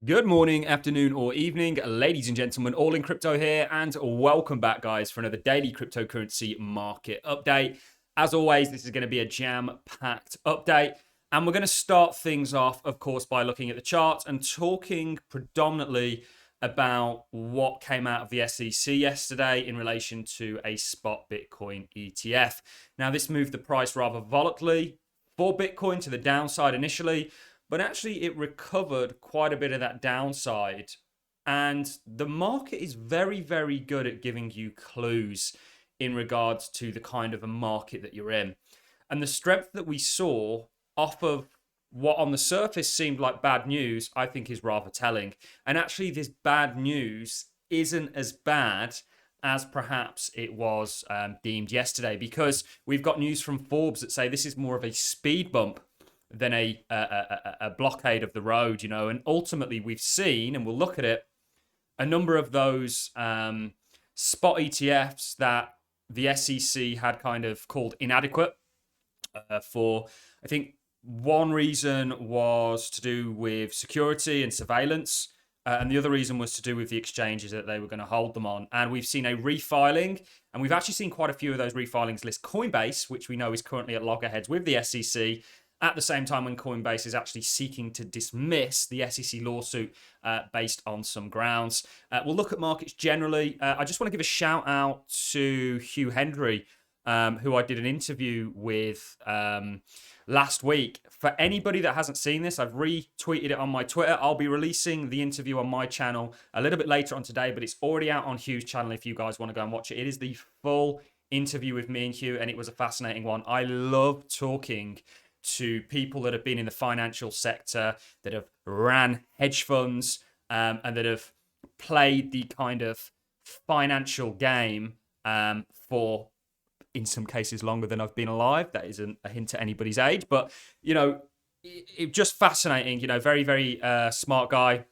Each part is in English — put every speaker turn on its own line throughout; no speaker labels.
Good morning, afternoon, or evening, ladies and gentlemen, all in crypto here, and welcome back, guys, for another daily cryptocurrency market update. As always, this is going to be a jam-packed update, and we're going to start things off, of course, by looking at the charts and talking predominantly about what came out of the SEC yesterday in relation to a spot Bitcoin ETF. Now, this moved the price rather volatilely for Bitcoin to the downside initially, but actually it recovered quite a bit of that downside. And the market is very, very good at giving you clues in regards to the kind of a market that you're in. And the strength that we saw off of what on the surface seemed like bad news, I think is rather telling. And actually this bad news isn't as bad as perhaps it was deemed yesterday, because we've got news from Forbes that say this is more of a speed bump than a blockade of the road, and ultimately we've seen, and we'll look at it, a number of those spot ETFs that the SEC had kind of called inadequate for, I think one reason was to do with security and surveillance, and the other reason was to do with the exchanges that they were going to hold them on. And we've seen a refiling, and we've actually seen quite a few of those refilings list Coinbase, which we know is currently at loggerheads with the SEC, at the same time when Coinbase is actually seeking to dismiss the SEC lawsuit based on some grounds. We'll look at markets generally. I just want to give a shout out to Hugh Hendry, who I did an interview with last week. For anybody that hasn't seen this, I've retweeted it on my Twitter. I'll be releasing the interview on my channel a little bit later on today, but it's already out on Hugh's channel if you guys want to go and watch it. It is the full interview with me and Hugh, and it was a fascinating one. I love talking to people that have been in the financial sector, that have ran hedge funds, and that have played the kind of financial game for, in some cases, longer than I've been alive. That isn't a hint at anybody's age, but, it just fascinating, very, very smart guy.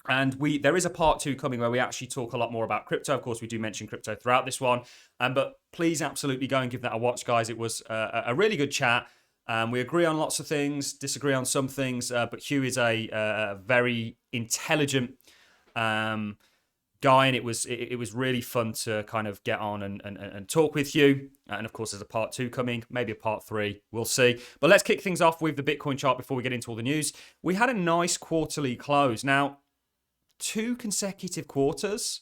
And there is a part 2 coming where we actually talk a lot more about crypto. Of course, we do mention crypto throughout this one, but please absolutely go and give that a watch, guys. It was a really good chat. We agree on lots of things, disagree on some things, but Hugh is a very intelligent guy, and it was really fun to kind of get on and talk with Hugh. And of course, there's a part 2 coming, maybe a part 3, we'll see. But let's kick things off with the Bitcoin chart before we get into all the news. We had a nice quarterly close. Now, 2 consecutive quarters,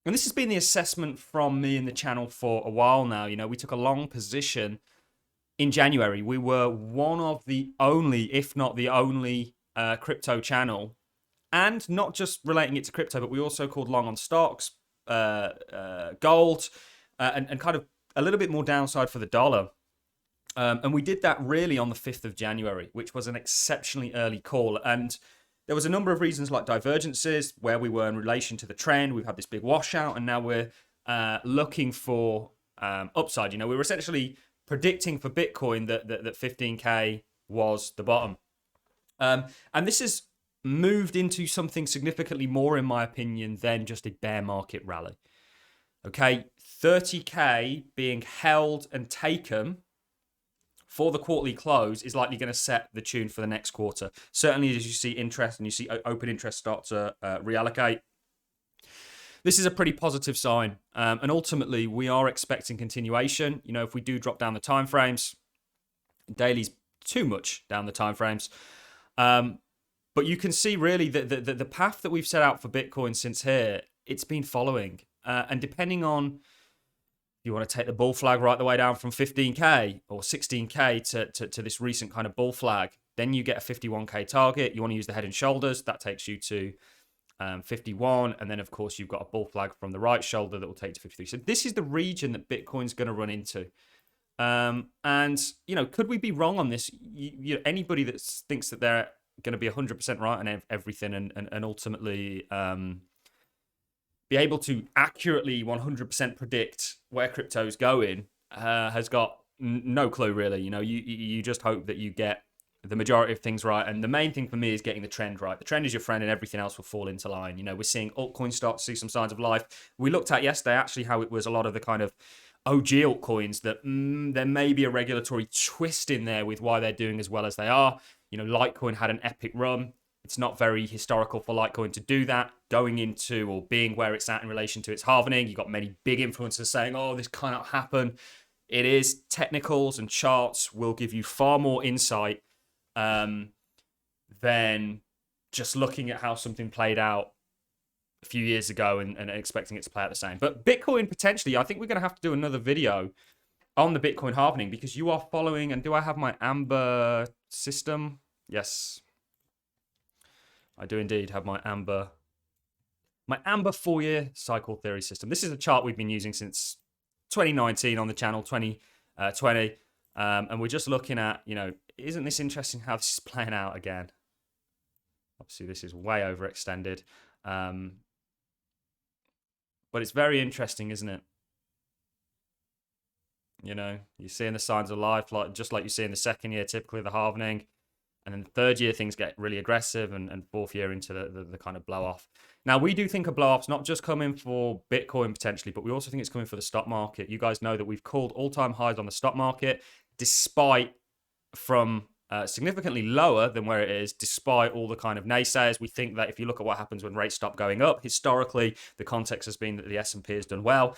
and this has been the assessment from me and the channel for a while now. We took a long position in January. We were one of the only, if not the only, crypto channel, and not just relating it to crypto, but we also called long on stocks, gold, and kind of a little bit more downside for the dollar. And we did that really on the 5th of January, which was an exceptionally early call. And there was a number of reasons, like divergences, where we were in relation to the trend. We've had this big washout, and now we're looking for upside. We were essentially predicting for Bitcoin that 15K was the bottom. And this has moved into something significantly more, in my opinion, than just a bear market rally. Okay, 30K being held and taken for the quarterly close is likely going to set the tune for the next quarter. Certainly as you see interest and you see open interest start to reallocate. This is a pretty positive sign, and ultimately we are expecting continuation. If we do drop down the timeframes, daily's too much down the timeframes, but you can see really the path that we've set out for Bitcoin since here, it's been following, and depending on if you want to take the bull flag right the way down from 15K or 16K to this recent kind of bull flag, then you get a 51K target. You want to use the head and shoulders, that takes you to 51, and then of course you've got a bull flag from the right shoulder that will take to 53. So this is the region that Bitcoin's going to run into, and could we be wrong on this? Anybody that thinks that they're going to be 100% right on everything and ultimately be able to accurately 100% predict where crypto's going has got no clue really. You just hope that you get the majority of things right. And the main thing for me is getting the trend right. The trend is your friend and everything else will fall into line. We're seeing altcoins start to see some signs of life. We looked at yesterday actually how it was a lot of the kind of OG altcoins that there may be a regulatory twist in there with why they're doing as well as they are. Litecoin had an epic run. It's not very historical for Litecoin to do that, going into or being where it's at in relation to its halvening. You've got many big influencers saying, oh, this cannot happen. It is. Technicals and charts will give you far more insight than just looking at how something played out a few years ago and expecting it to play out the same. But Bitcoin, potentially, I think we're going to have to do another video on the Bitcoin halvening, because you are following, and do I have my Amber system? Yes, I do indeed have my Amber 4-year cycle theory system. This is a chart we've been using since 2019 on the channel, 2020. And we're just looking at, isn't this interesting how this is playing out again? Obviously, this is way overextended. But it's very interesting, isn't it? You're seeing the signs of life, just like you see in the second year, typically the halvening. And then the third year, things get really aggressive, and fourth year into the kind of blow off. Now, we do think a blow off's not just coming for Bitcoin potentially, but we also think it's coming for the stock market. You guys know that we've called all-time highs on the stock market, despite from significantly lower than where it is, despite all the kind of naysayers. We think that if you look at what happens when rates stop going up, historically, the context has been that the S&P has done well.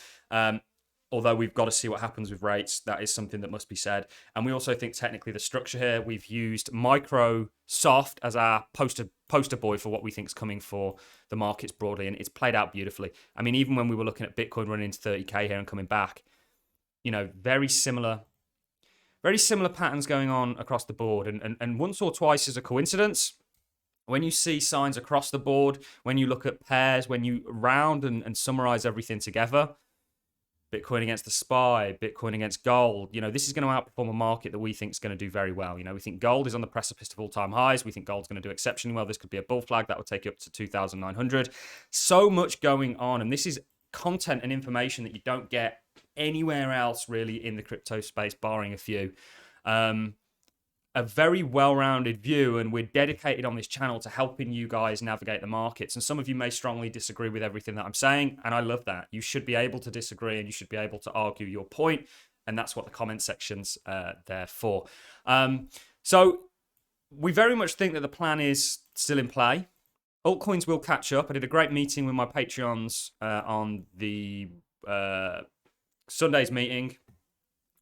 Although we've got to see what happens with rates, that is something that must be said. And we also think technically the structure here, we've used Microsoft as our poster boy for what we think is coming for the markets broadly, and it's played out beautifully. I mean, even when we were looking at Bitcoin running into 30K here and coming back, very similar patterns going on across the board. And once or twice is a coincidence. When you see signs across the board, when you look at pairs, when you round and summarize everything together, Bitcoin against the SPY, Bitcoin against gold. This is going to outperform a market that we think is going to do very well. We think gold is on the precipice of all-time highs. We think gold's going to do exceptionally well. This could be a bull flag that would take you up to 2,900. So much going on, and this is content and information that you don't get anywhere else really in the crypto space, barring a few. A very well-rounded view, and we're dedicated on this channel to helping you guys navigate the markets. And some of you may strongly disagree with everything that I'm saying, and I love that. You should be able to disagree, and you should be able to argue your point, and that's what the comment section's there for. So we very much think that the plan is still in play. Altcoins will catch up. I did a great meeting with my Patreons on the Sunday's meeting,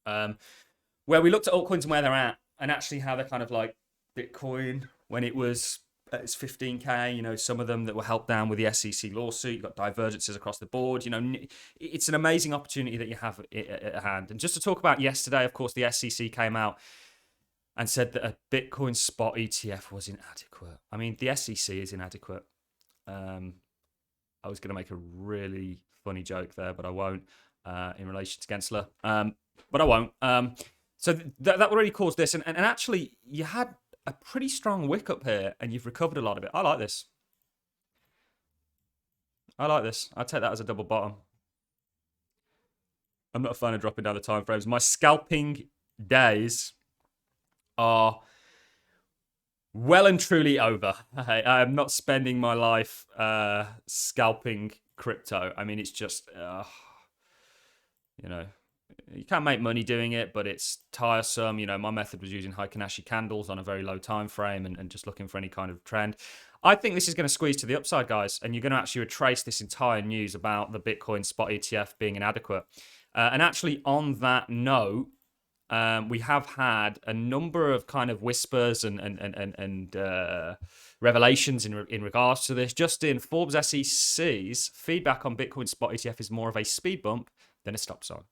where we looked at altcoins and where they're at, and actually how they're kind of like Bitcoin when it was at its 15K, some of them that were held down with the SEC lawsuit. You've got divergences across the board. It's an amazing opportunity that you have at hand. And just to talk about yesterday, of course, the SEC came out and said that a Bitcoin spot ETF was inadequate. I mean, the SEC is inadequate. I was going to make a really funny joke there, but I won't, in relation to Gensler. But I won't. So that already caused this. And actually, you had a pretty strong wick up here, and you've recovered a lot of it. I like this. I'd take that as a double bottom. I'm not a fan of dropping down the time frames. My scalping days are well and truly over. I am not spending my life scalping crypto. I mean, it's just, you can't make money doing it, but it's tiresome. My method was using Heikin-Ashi candles on a very low time frame and just looking for any kind of trend. I think this is going to squeeze to the upside, guys, and you're going to actually retrace this entire news about the Bitcoin spot ETF being inadequate. And actually, on that note, we have had a number of kind of whispers and revelations in regards to this. Just in Forbes SEC's feedback on Bitcoin spot ETF is more of a speed bump than a stop sign.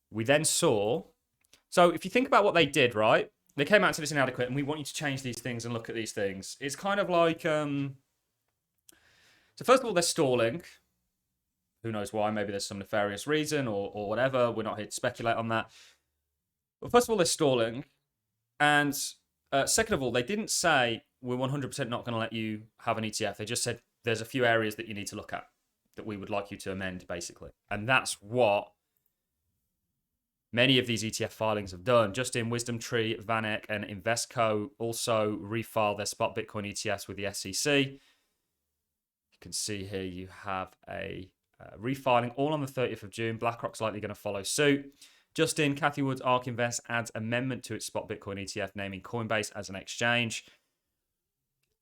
We then saw, so if you think about what they did, right? They came out to this inadequate, and we want you to change these things and look at these things. It's kind of like, so first of all, they're stalling. Who knows why? Maybe there's some nefarious reason or whatever. We're not here to speculate on that. But first of all, they're stalling. And second of all, they didn't say, we're 100% not going to let you have an ETF. They just said, there's a few areas that you need to look at that we would like you to amend, basically. And that's what many of these ETF filings have done. Just in WisdomTree, VanEck, and Investco also refiled their spot Bitcoin ETFs with the SEC. You can see here you have a refiling all on the 30th of June. BlackRock's likely going to follow suit. Just in, Cathie Wood's ARK Invest adds amendment to its spot Bitcoin ETF, naming Coinbase as an exchange.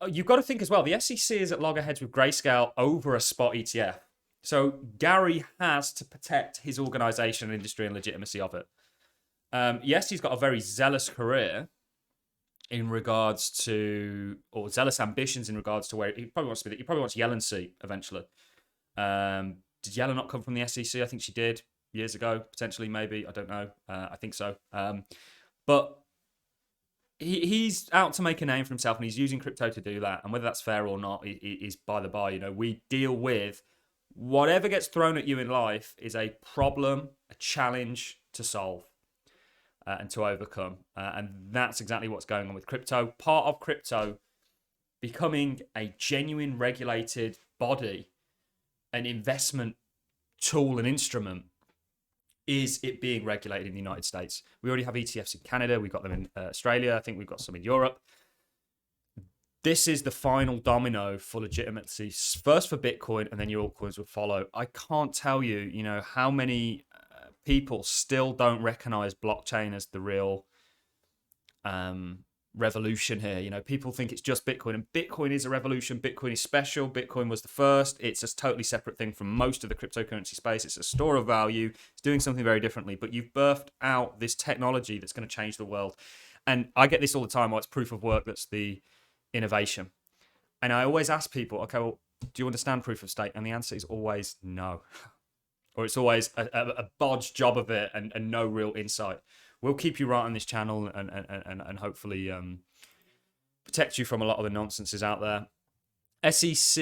You've got to think as well, the SEC is at loggerheads with Grayscale over a spot ETF. So Gary has to protect his organization, industry, and legitimacy of it. Yes, he's got a very zealous career in regards to, or zealous ambitions in regards to where he probably wants to be. He probably wants Yellen's seat eventually. Did Yellen not come from the SEC? I think she did years ago, potentially, maybe. I don't know. I think so. But he's out to make a name for himself, and he's using crypto to do that. And whether that's fair or not is by the by. You know, we deal with whatever gets thrown at you in life is a problem, a challenge to solve and to overcome. And that's exactly what's going on with crypto. Part of crypto becoming a genuine regulated body, an investment tool and instrument, is it being regulated in the United States. We already have ETFs in Canada. We've got them in Australia. I think we've got some in Europe. This is the final domino for legitimacy, first for Bitcoin, and then your altcoins will follow. I can't tell you, you know, how many people still don't recognize blockchain as the real revolution here. You know, people think it's just Bitcoin, and Bitcoin is a revolution. Bitcoin is special. Bitcoin was the first. It's a totally separate thing from most of the cryptocurrency space. It's a store of value. It's doing something very differently, but you've birthed out this technology that's going to change the world. And I get this all the time. Well, it's proof of work that's the innovation. And I always ask people, okay, well, do you understand proof of stake? And the answer is always no. Or it's always a bodge job of it and no real insight. We'll keep you right on this channel and hopefully protect you from a lot of the nonsenses out there. SEC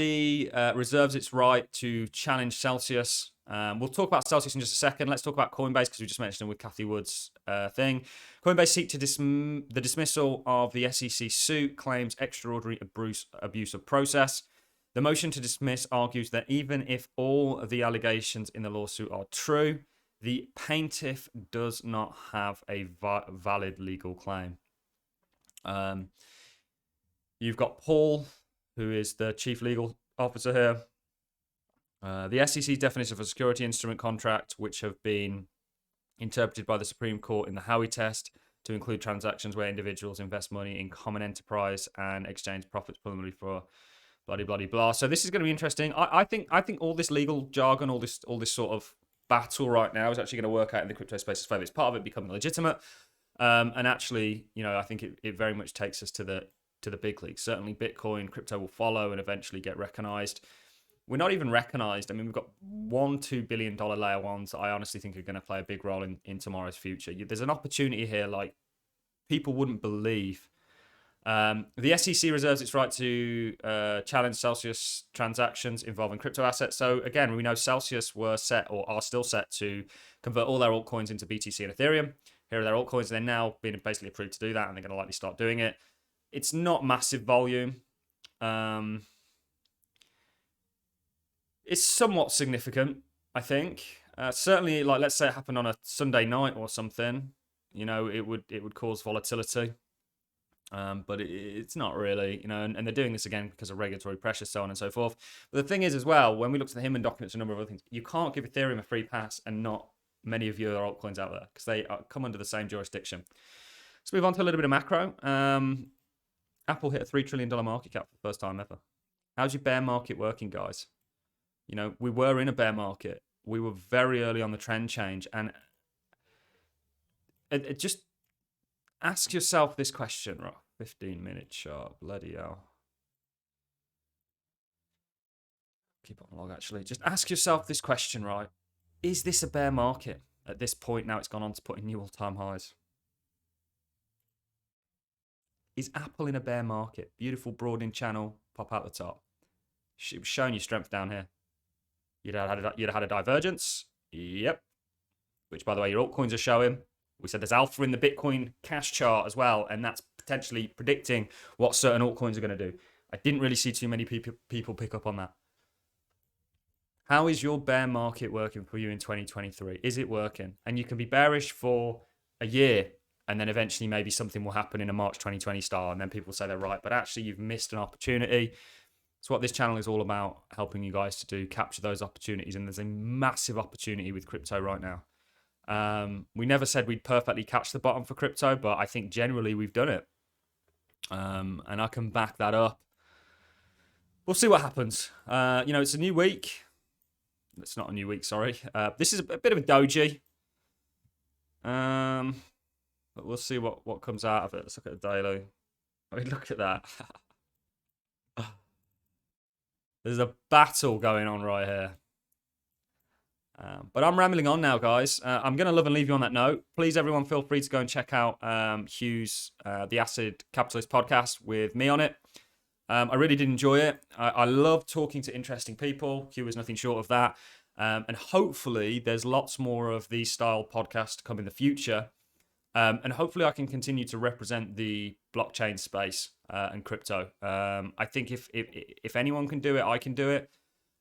reserves its right to challenge Celsius. We'll talk about Celsius in just a second. Let's talk about Coinbase because we just mentioned them with Kathy Wood's thing. Coinbase seek to the dismissal of the SEC suit, claims extraordinary abuse of process. The motion to dismiss argues that even if all of the allegations in the lawsuit are true, the plaintiff does not have a valid legal claim. You've got Paul, who is the chief legal officer here. The SEC's definition of a security instrument contract, which have been interpreted by the Supreme Court in the Howey test to include transactions where individuals invest money in common enterprise and exchange profits primarily for bloody bloody blah. So this is going to be interesting. I think all this legal jargon, all this sort of battle right now is actually going to work out in the crypto space's favor. It's part of it becoming legitimate, and actually, you know, I think it very much takes us to the big leagues. Certainly, Bitcoin, crypto will follow and eventually get recognized. We're not even recognized. I mean, we've got $1-2 billion layer ones that I honestly think are going to play a big role in tomorrow's future. There's an opportunity here like people wouldn't believe. The SEC reserves its right to challenge Celsius transactions involving crypto assets. So again, we know Celsius were set or are still set to convert all their altcoins into BTC and Ethereum. Here are their altcoins. They're now being basically approved to do that, and they're going to likely start doing it. It's not massive volume. It's somewhat significant, I think. Certainly, like let's say it happened on a Sunday night or something, you know, it would cause volatility. But it's not really, you know, and they're doing this again because of regulatory pressure, so on and so forth. But the thing is as well, when we look at the Hinman documents and a number of other things, you can't give Ethereum a free pass and not many of your altcoins out there because they come under the same jurisdiction. Let's move on to a little bit of macro. Apple hit a $3 trillion market cap for the first time ever. How's your bear market working, guys? You know, we were in a bear market. We were very early on the trend change. And it just ask yourself this question, right? 15 minutes sharp. Bloody hell. Keep on log, actually. Just ask yourself this question, right? Is this a bear market at this point? Now it's gone on to putting new all-time highs. Is Apple in a bear market? Beautiful broadening channel. Pop out the top. It was showing you strength down here. You'd have had a divergence. Yep. Which, by the way, your altcoins are showing. We said there's alpha in the Bitcoin cash chart as well, and that's potentially predicting what certain altcoins are going to do. I didn't really see too many people pick up on that. How is your bear market working for you in 2023? Is it working? And you can be bearish for a year, and then eventually maybe something will happen in a March 2020 style, and then people say they're right, but actually you've missed an opportunity. It's what this channel is all about, helping you guys to do, capture those opportunities, and there's a massive opportunity with crypto right now. We never said we'd perfectly catch the bottom for crypto, but I think generally we've done it. And I can back that up we'll see what happens. It's a new week. It's not a new week, sorry. This is a bit of a doji. But we'll see what comes out of it. Let's look at the daily. I mean, look at that. There's a battle going on right here. But I'm rambling on now, guys. I'm going to love and leave you on that note. Please, everyone, feel free to go and check out Hugh's The Acid Capitalist podcast with me on it. I really did enjoy it. I love talking to interesting people. Hugh is nothing short of that. And hopefully there's lots more of these style podcasts to come in the future. And hopefully I can continue to represent the blockchain space and crypto. I think if anyone can do it, I can do it.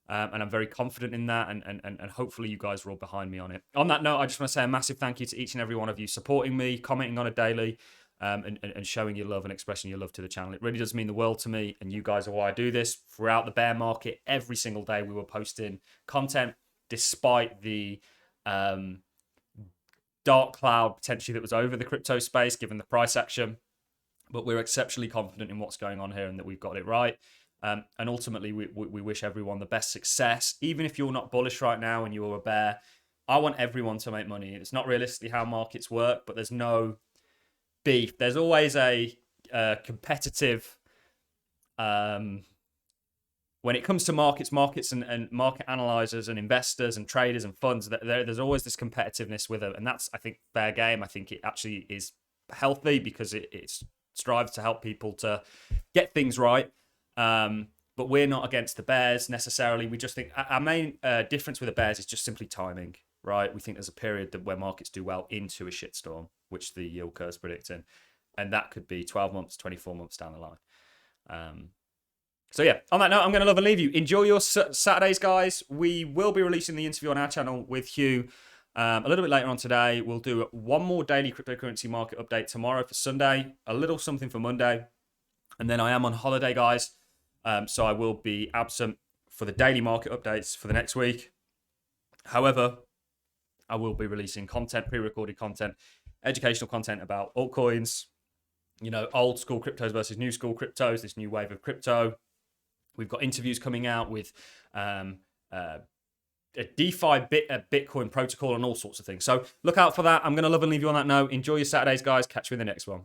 And I'm very confident in that. And hopefully you guys are all behind me on it. On that note, I just want to say a massive thank you to each and every one of you supporting me, commenting on it daily, and showing your love and expressing your love to the channel. It really does mean the world to me. And you guys are why I do this. Throughout the bear market, every single day we were posting content, despite the dark cloud potentially that was over the crypto space, given the price action. But we're exceptionally confident in what's going on here and that we've got it right. And ultimately, we wish everyone the best success. Even if you're not bullish right now and you're a bear, I want everyone to make money. It's not realistically how markets work, but there's no beef. There's always a competitive... when it comes to markets and market analyzers and investors and traders and funds, there's always this competitiveness with it. And that's, I think, fair game. I think it actually is healthy because it strives to help people to get things right. But we're not against the bears necessarily. We just think our main difference with the bears is just simply timing, right? We think there's a period where markets do well into a shitstorm, which the yield curve is predicting. And that could be 12 months, 24 months down the line. So yeah, on that note, I'm going to love and leave you. Enjoy your Saturdays, guys. We will be releasing the interview on our channel with Hugh a little bit later on today. We'll do one more daily cryptocurrency market update tomorrow for Sunday, a little something for Monday. And then I am on holiday, guys. So I will be absent for the daily market updates for the next week. However, I will be releasing content, pre-recorded content, educational content about altcoins, old school cryptos versus new school cryptos, this new wave of crypto. We've got interviews coming out with a DeFi Bitcoin protocol and all sorts of things. So look out for that. I'm going to love and leave you on that note. Enjoy your Saturdays, guys. Catch you in the next one.